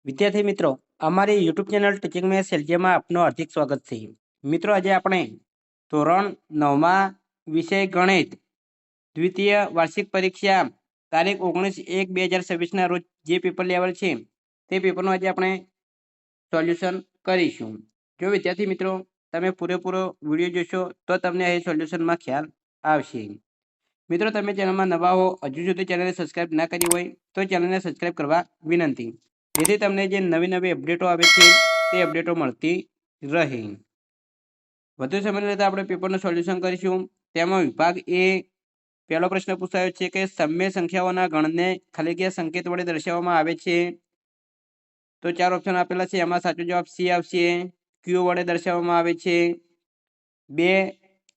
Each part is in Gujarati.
વિદ્યાર્થી મિત્રો, અમારી યુટ્યુબ ચેનલ ટીચિંગ મેં સેલ્જિયામાં આપનું હાર્દિક સ્વાગત છે. મિત્રો, આજે આપણે ધોરણ 9માં વિષય ગણિત દ્વિતીય વાર્ષિક પરીક્ષા તારીખ 19/1/2026ના રોજ જે પેપર લેવલ છે તે પેપરનું આજે આપણે સોલ્યુશન કરીશું. જો વિદ્યાર્થી મિત્રો તમે પૂરેપૂરો વિડીયો જોશો તો તમને એ સોલ્યુશનમાં ખ્યાલ આવશે. મિત્રો, તમે ચેનલમાં નવા હો, હજુ સુધી ચેનલને સબસ્ક્રાઇબ ના કરી હોય તો ચેનલને સબસ્ક્રાઇબ કરવા વિનંતી, જેથી તમને જે નવી નવી અપડેટો આવે છે તે અપડેટો મળતી રહે. વધુ સમય લેતા આપણે પેપરનું સોલ્યુશન કરીશું. તેમાં વિભાગ એ પહેલો પ્રશ્ન પૂછાયો છે કે સમય સંખ્યાઓના ગણને ખાલી જગ્યા સંકેત વડે દર્શાવવામાં આવે છે. તો 4 ઓપ્શન આપેલા છે, એમાં સાચો જવાબ સી આવશે. ક્યુ વડે દર્શાવવામાં આવે છે. 2,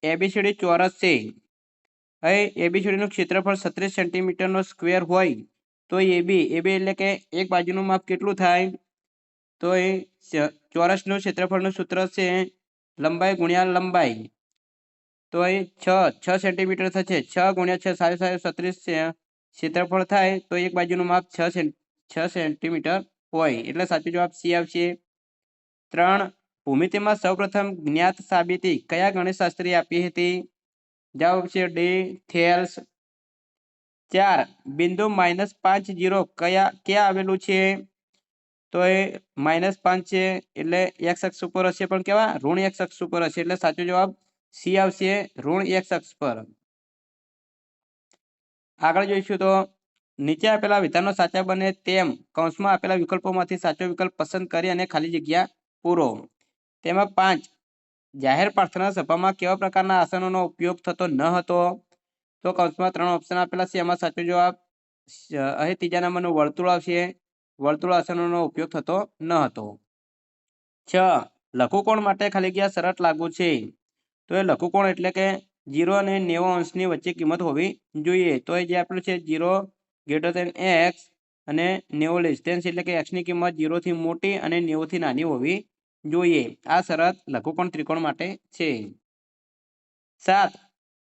એબીસીડી ચોરસ છે. અહીં એબીસીડીનું ક્ષેત્રફળ 36 સેન્ટીમીટરનો સ્ક્વેર હોય તો એબી એટલે કે એક બાજુનું માપ કેટલું થાય? તો એ ચોરસનું ક્ષેત્રફળનું સૂત્ર છે લંબાઈ ગુણ્યા લંબાઈ. તો એ 6 સેન્ટીમીટર થશે. 6 ગુણ્યા 6 36 ક્ષેત્રફળ થાય તો એક બાજુનું માપ 6 સેન્ટીમીટર હોય, એટલે સાચો જવાબ સી આવશે. 3, ભૂમિતિમાં સૌપ્રથમ જ્ઞાત સાબિતી કયા ગણિતશાસ્ત્રીએ આપી હતી? જવાબ છે ડી, થેલ્સ. 4, બિંદુ -5 ક્યાં આવેલું છે? તો એ -5 છે એટલે એક્સ અક્ષ ઉપર હશે, પણ કેવા? ઋણ એક્સ અક્ષ ઉપર હશે, એટલે સાચો જવાબ સી આવશે, ઋણ એક્સ અક્ષ પર. આગળ જોઈશું તો નીચે આપેલા વિધાનો સાચા બને તેમ કૌંસમાં આપેલા વિકલ્પોમાંથી સાચો વિકલ્પ પસંદ કરી અને ખાલી જગ્યા પૂરો. તેમાં 5, જાહેર પ્રાર્થના સભામાં કેવા પ્રકારના આસનોનો ઉપયોગ થતો ન હતો? તો કૌંસમાં 3 ઓપ્શન આપેલા છે, એમાં સાચો જવાબ અહીં ત્રીજા નંબરનું વર્તુળ આવશે. વર્તુળ આસનોનો ઉપયોગ થતો ન હતો. 6, લઘુકોણ માટે ખાલી જગ્યા શરત લાગુ છે. તો એ લઘુકોણ એટલે કે 0 અને 90 અંશની વચ્ચે કિંમત હોવી જોઈએ. તો એ જે આપેલું છે 0 > x અને 90 <, એટલે કે x ની કિંમત 0 થી મોટી અને 90 થી નાની હોવી જોઈએ. આ શરત લઘુકોણ ત્રિકોણ માટે છે. 7,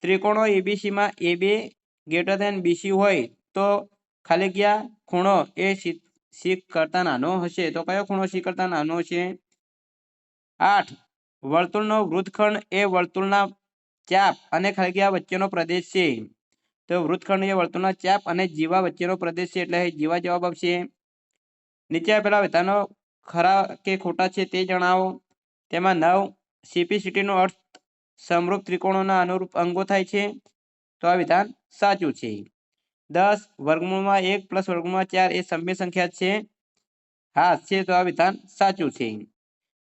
ત્રિકોણો એબીસીમાં AB > BC હોય તો ખાલી જગ્યા ખૂણો એ સી કરતા નાનો હશે. તો કયો ખૂણો સી કરતા નાનો હશે? 8, વર્તુળનો વૃત્તખંડ એ વર્તુળના ચાપ અને ખાલી જગ્યા વચ્ચેનો પ્રદેશ છે. તો વૃત્તખંડ એ વર્તુળના ચાપ અને જીવા વચ્ચેનો પ્રદેશ છે, એટલે જીવા જવાબ આવશે. નીચે આપેલા વિધાનો ખરા કે ખોટા છે તે જણાવો. તેમાં 9, સીપીસીટીનો અર્થ સમરૂપ ત્રિકોણોના અનુરૂપ અંગો થાય છે. તો આ વિધાન સાચું છે. 10, વર્ગમૂળમાં 1 + વર્ગમૂળમાં 4 એ સમય સંખ્યા છે. હા છે, તો આ વિધાન સાચું છે.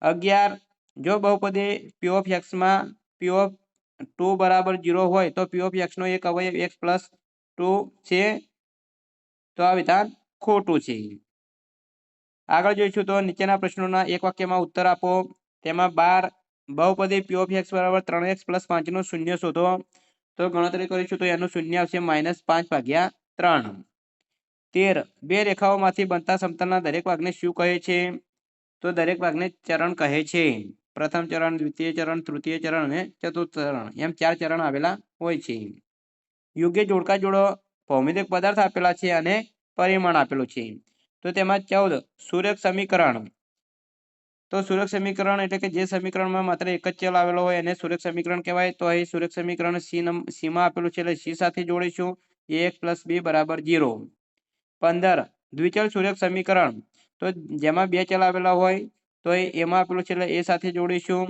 11, જો બહુપદી p(x) માં p(2) = 0 હોય તો p(x) નો એક અવયવ x + 2 છે. તો આ વિધાન ખોટું છે. આગળ જોઈશું તો નીચેના પ્રશ્નોના એક વાક્યમાં ઉત્તર આપો. તેમાં 12, બહુપદી p(x) = 3x + 5 નું શૂન્ય શોધો. તો ગણતરી કરીશું તો એનું શૂન્ય આવશે -5/3. 13, બે રેખાઓમાંથી બનતા સમતલના દરેક ભાગને શું કહે છે? તો દરેક ભાગને ચરણ કહે છે. પ્રથમ ચરણ, દ્વિતીય ચરણ, તૃતીય ચરણ અને ચતુર્થ ચરણ, એમ 4 ચરણ આવેલા હોય છે. યોગ્ય જોડકા જોડો. ભૌમિતિક પદાર્થ આપેલા છે અને પરિમાણ આપેલું છે. તો તેમાં 14, સુરેખ સમીકરણ. તો સુરેખ સમીકરણ એટલે કે જે સમીકરણમાં માત્ર એક જ ચલ આવેલો હોય એને સુરેખ સમીકરણ કહેવાય. તો અહીં સુરેખ સમીકરણ સી માં આપેલું છે, એટલે સી સાથે જોડીશું. ax + b = 0. 15, દ્વિચલ સુરેખ સમીકરણ. તો જેમાં બે ચલ આવેલા હોય તો એમાં આપેલું છે, એટલે એ સાથે જોડીશું.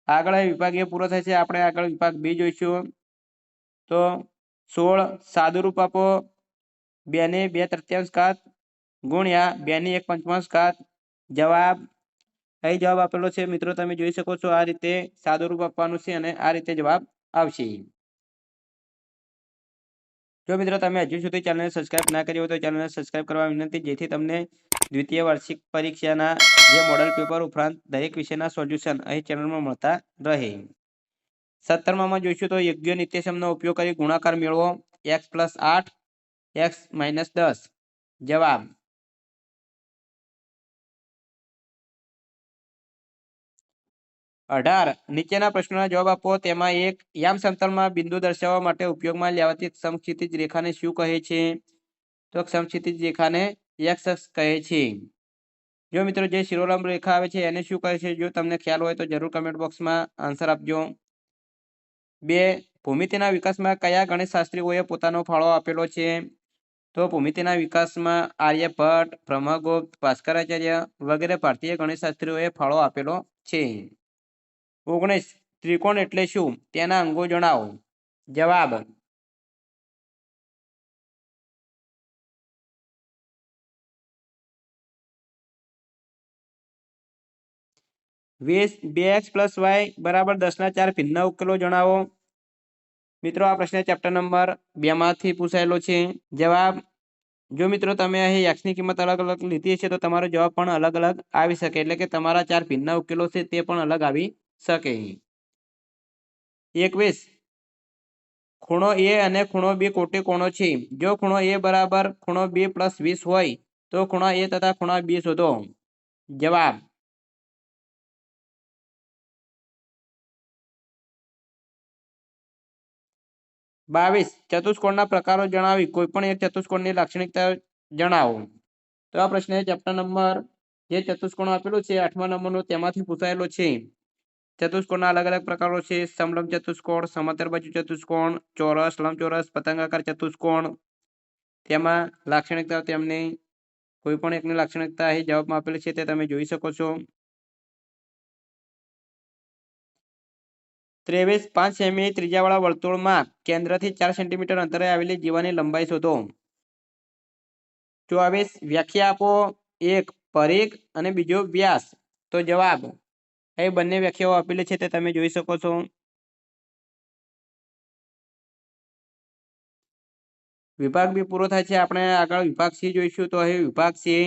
આગળ વિભાગ એ પૂરો થાય છે, આપણે આગળ વિભાગ બી જોઈશું. તો 16, સાદુરૂપ આપો. 2 ની 2/3 ઘાત ગુણ્યા 2 ની 1/5 ઘાત. જવાબ અહીં જવાબ આપેલો છે મિત્રો, તમે જોઈ શકો છો. આ રીતે સાદુરૂપ આપવાનું છે અને આ રીતે જવાબ આવશે. જો મિત્રો તમે હજુ સુધી ચેનલને સબસ્ક્રાઇબ ના કરી હોય તો ચેનલને સબસ્ક્રાઇબ કરવા વિનંતી, જેથી તમને દ્વિતીય વાર્ષિક પરીક્ષાના જે મોડલ પેપર ઉપરાંત દરેક વિષયના સોલ્યુશન અહીં ચેનલમાં મળતા રહે. 17માં જોઈશું તો યોગ્ય નિત્યસમનો ઉપયોગ કરી ગુણાકાર મેળવો. x + 8, x - 10. જવાબ 18, નીચેના પ્રશ્નોના જવાબ આપો. તેમાં 1, યામ સમતલમાં બિંદુ દર્શાવવા માટે ઉપયોગમાં લેવાતી સમક્ષિતિજ રેખાને શું કહે છે? તો સમક્ષિતિજ રેખાને એક્સ અક્ષ કહે છે। જો મિત્રો જે શિરોલંબ રેખા આવે છે એને શું કહે છે? જો તમને ખ્યાલ હોય તો જરૂર કમેન્ટ બોક્સમાં આન્સર આપજો। 2 ભૂમિતિના વિકાસમાં કયા ગણિતશાસ્ત્રીઓએ પોતાનો ફાળો આપેલો છે? તો ભૂમિતિના વિકાસમાં આર્યભટ્ટ, બ્રહ્મગુપ્ત, ભાસ્કરાચાર્ય વગેરે ભારતીય ગણિતશાસ્ત્રીઓએ ફાળો આપેલો છે। 19 ત્રિકોણ એટલે શું? તેના અંગો જણાવો। જવાબ 20 2x + y = 10⁴ ભિન્ન ઉકેલો જણાવો। મિત્રો આ પ્રશ્ન ચેપ્ટર નંબર 2 માંથી પૂછાયેલો છે। જવાબ જો મિત્રો તમે અહીં x ની કિંમત અલગ અલગ લીધી છે તો તમારો જવાબ પણ અલગ અલગ આવી શકે, એટલે કે તમારા 4 ભિન્ન ઉકેલો છે તે પણ અલગ આવી શકે। 21 ખૂણો a અને ખૂણો b કોટી કોણો છે। જો ખૂણો a બરાબર ખૂણો b + 20 હોય તો ખૂણા a તથા ખૂણા b શોધો। જવાબ 22 ચતુષ્કોણના પ્રકારો જણાવી કોઈપણ એક ચતુષ્કોણની લાક્ષણિકતા જણાવો। તો આ પ્રશ્ન ચેપ્ટર નંબર જે ચતુષ્કોણ આપેલું છે 8મા નંબરનું તેમાંથી પૂછાયેલો છે। ચતુષ્કોણના અલગ અલગ પ્રકારો છે: સમલંબ ચતુષ્કોણ, સમાંતર બાજુ ચતુષ્કોણ, ચોરસ, લંબચોરસ, પતંગાકાર ચતુષ્કોણ। તેમાં લાક્ષણિકતાઓ તેમની કોઈ પણ એકની લાક્ષણિકતા અહીં જવાબમાં આપેલી છે તે તમે જોઈ શકો છો। 23 5 સેમી ત્રિજ્યાવાળા વર્તુળમાં કેન્દ્રથી 4 સેન્ટીમીટર અંતરે આવેલી જીવાની લંબાઈ શોધો। 24 વ્યાખ્યા આપો, એક પરિઘ અને બીજો વ્યાસ। તો જવાબ એ બંને વ્યાખ્યાઓ આપેલી છે તે તમે જોઈ શકો છો। વિભાગ બી પૂરો થાય છે, આપણે આગળ વિભાગ સી જોઈશું। તો અહીં વિભાગ સી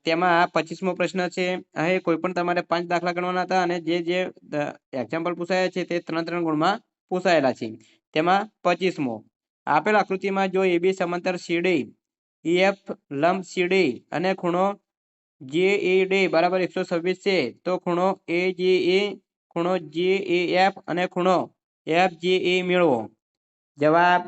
તેમાં 25મો પ્રશ્ન છે। અહીં કોઈ પણ તમારે 5 દાખલા ગણવાના હતા અને જે એક્ઝામ્પલ પૂછાયા છે તે 3 ગુણમાં પૂછાયેલા છે। તેમાં 25મો આપેલ આકૃતિમાં જો AB સમાંતર CD, EF લંબ CD અને ખૂણો GED = 126 છે તો ખૂણો AGE, ખૂણો GEF અને ખૂણો FGE મેળવો। જવાબ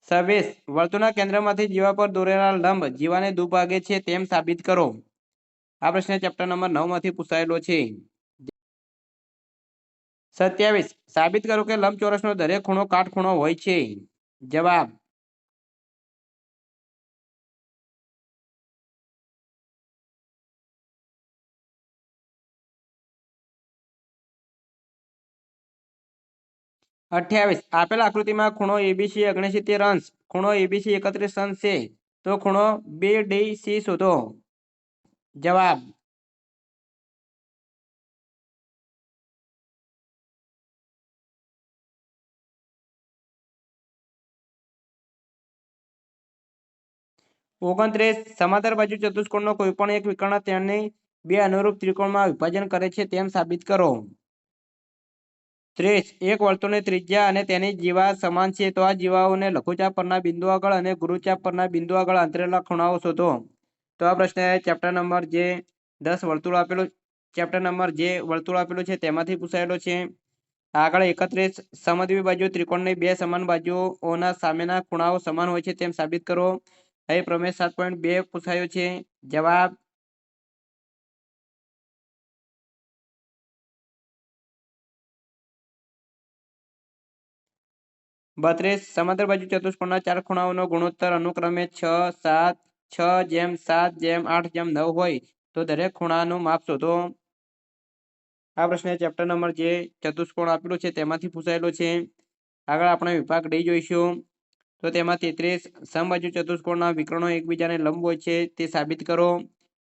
26 વર્તુળના કેન્દ્રમાંથી જીવા પર દોરેલા લંબ જીવાને દુભાગે છે તેમ સાબિત કરો। આ પ્રશ્ન ચેપ્ટર નંબર 9 માંથી પૂછાયેલો છે। 27 સાબિત કરો કે લંબચોરસનો દરેક ખૂણો કાટખૂણો હોય છે। જવાબ 28 આપેલ આકૃતિમાં ખૂણો ABC 69 અંશ, ખૂણો ABC 31 અંશ છે તો ખૂણો BDC શોધો। જવાબ 29 સમાંતર બાજુ ચતુષ્કોણનો કોઈપણ એક વિકર્ણ તેની 2 અનુરૂપ ત્રિકોણમાં વિભાજન કરે છે તેમ સાબિત કરો। 30 એક વર્તુળની ત્રિજ્યા અને તેની જીવા સમાન છે તો આ જીવાઓને લઘુચાપ પરના બિંદુ આગળ અને ગુરુચાપ પરના બિંદુ આગળ અંતરેલા ખૂણાઓ શોધો। તો આ પ્રશ્ન ચેપ્ટર નંબર જે 10 વર્તુળ આપેલું ચેપ્ટર નંબર જે વર્તુળ આપેલું છે તેમાંથી પૂછાયેલો છે। આગળ 31 સમદ્વિ બાજુ ત્રિકોણની 2 સમાન બાજુઓના સામેના ખૂણાઓ સમાન હોય છે તેમ સાબિત કરો। અહીં પ્રમેય 7.2 પૂછાયો છે। જવાબ 32 સમાંતર બાજુ ચતુષ્કોણના 4 ખૂણાઓનો ગુણોત્તર અનુક્રમે 6, 7, 6:7:8:9 હોય તો દરેક ખૂણાનું માપ શોધો। આ પ્રશ્ન ચેપ્ટર નંબર જે ચતુષ્કોણ આપેલું છે તેમાંથી પૂછાયેલો છે। આગળ આપણે વિભાગ ડી જોઈશું। તો તેમાં 33 સમબાજુ ચતુષ્કોણના વિકર્ણો એકબીજાને લંબ હોય છે તે સાબિત કરો।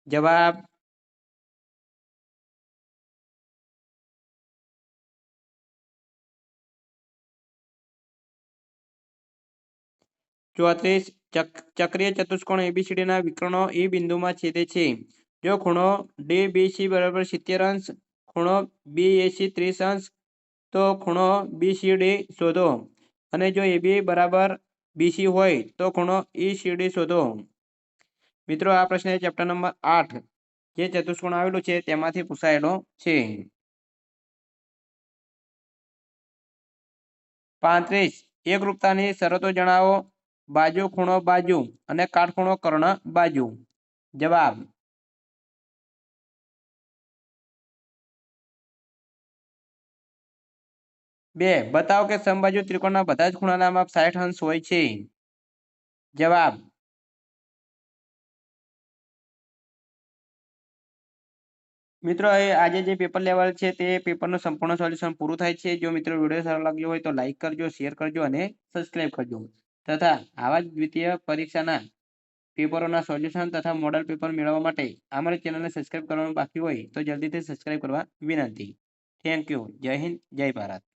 જવાબ 34 ચક્રીય ચતુષ્કોણ ABCD ના વિકર્ણો E બિંદુમાં છેદે છે। જો ખૂણો DBC = 70 અંશ, ખૂણો BAC 30 અંશ તો ખૂણો BCD શોધો અને જો AB = BC હોય તો ખૂણો ECD શોધો। મિત્રો આ પ્રશ્ન ચેપ્ટર નંબર 8 જે ચતુષ્કોણ આવેલું છે તેમાંથી પૂછાયેલો છે। 35 એકરૂપતાની શરતો જણાવો. બાજુ ખૂણો બાજુ અને કાટખૂણો કર્ણ બાજુ. જવાબ 2 બતાવો કે સમબાજુ ત્રિકોણના બધા જ ખૂણાના માપ 60 અંશ હોય છે. જવાબ મિત્રો આજે જે પેપર લેવલ છે તે પેપરનું સંપૂર્ણ સોલ્યુશન પૂરું થાય છે. જો મિત્રો વિડીયો સારો લાગ્યો હોય તો લાઈક કરજો, શેર કરજો અને સબસ્ક્રાઇબ કરજો તથા આવા જ દ્વિતીય પરીક્ષાના પેપરોના સોલ્યુશન તથા મોડલ પેપર મેળવવા માટે અમારી ચેનલને સબસ્ક્રાઇબ કરવાનું બાકી હોય તો જલ્દીથી સબસ્ક્રાઇબ કરવા વિનંતી. Thank you. જય હિન્દ, જય ભારત.